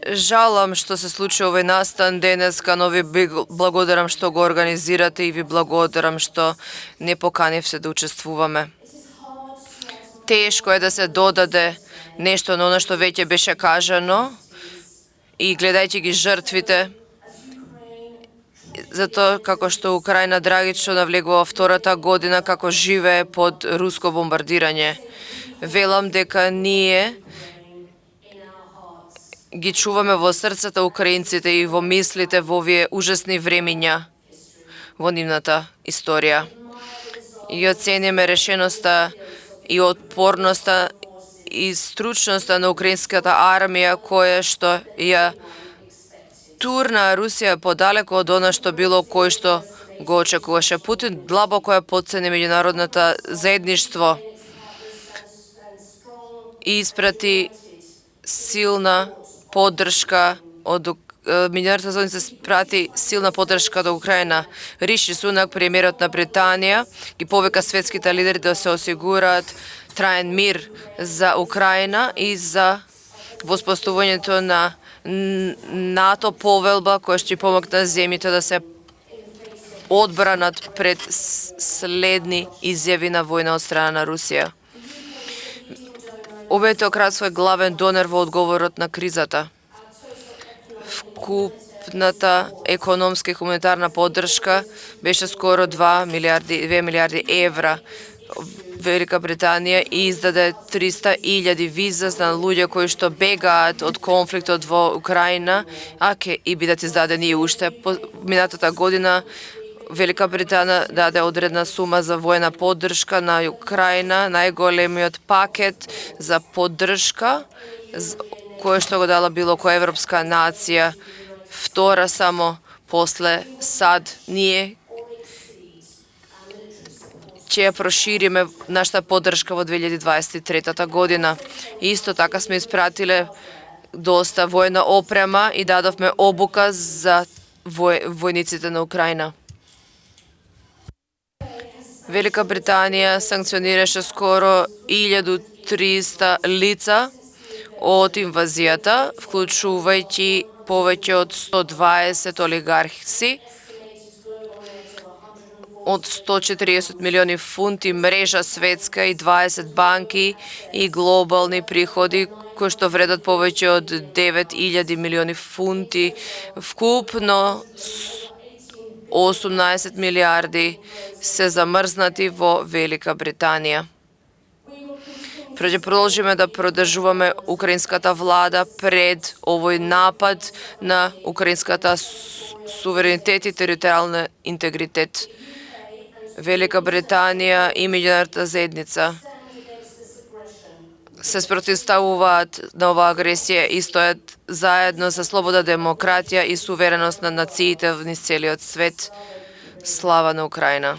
Жалам што се случи овој настан денеска, но ви благодарам што го организирате и ви благодарам што не поканивте да учествуваме. Тешко е да се додаде нешто на оно што веќе беше кажано и гледајќи ги жртвите, затоа како што Украина трагично навлегува во втората година како живее под руско бомбардирање. Велам дека ние ги чуваме во срцата украинците и во мислите во овие ужасни времиња во нивната историја. И оцениме решеноста и отпорноста и стручноста на украинската армија која што ја турна Русија подалеку од она што било кој што го очекуваше. Путин длабоко ја потцени меѓународната заедништво и испрати силна поддршка од меѓународната заедница спрати силна поддршка до Украина. Риши Сунак, премиерот на Британија, ги повика светските лидери да се осигураат траен мир за Украина и за воспоставувањето на НАТО повелба која ќе помогне земјите да се одбранат пред следни изјави на војна од страна на Русија. Обединетото кралство е главен донор во одговорот на кризата. Вкупната економска и хуманитарна поддршка беше скоро 2 милиарди евра. Велика Британија издаде 300.000 виза на луѓе кои што бегаат од конфликтот во Украина, а ќе и бидат издадени и уште. Минатата година Велика Британија даде одредна сума за војна поддршка на Украина, најголемиот пакет за поддршка кој што го дала било која европска нација, втора само после САД. Ние ќе ја прошириме нашата поддршка во 2023 година. Исто така сме испратиле доста војна опрема и дадовме обука за војниците на Украина. Велика Британија санкционираше скоро 1300 лица од инвазијата, вклучувајќи повеќе од 120 олигарси, од 140 милиони фунти мрежа светска и 20 банки и глобални приходи кои што вредат повеќе од 9.000 милиони фунти, вкупно 18 милиарди се замрзнати во Велика Британија. Ќе продолжиме да продржуваме украинската влада пред овој напад на украинската суверенитет и територијална интегритет. Велика Британија и меѓународната заедница се спротивставуваат на оваа агресија и стојат заедно за слобода, демократија и сувереност на нациите низ целиот свет. Слава на Украина!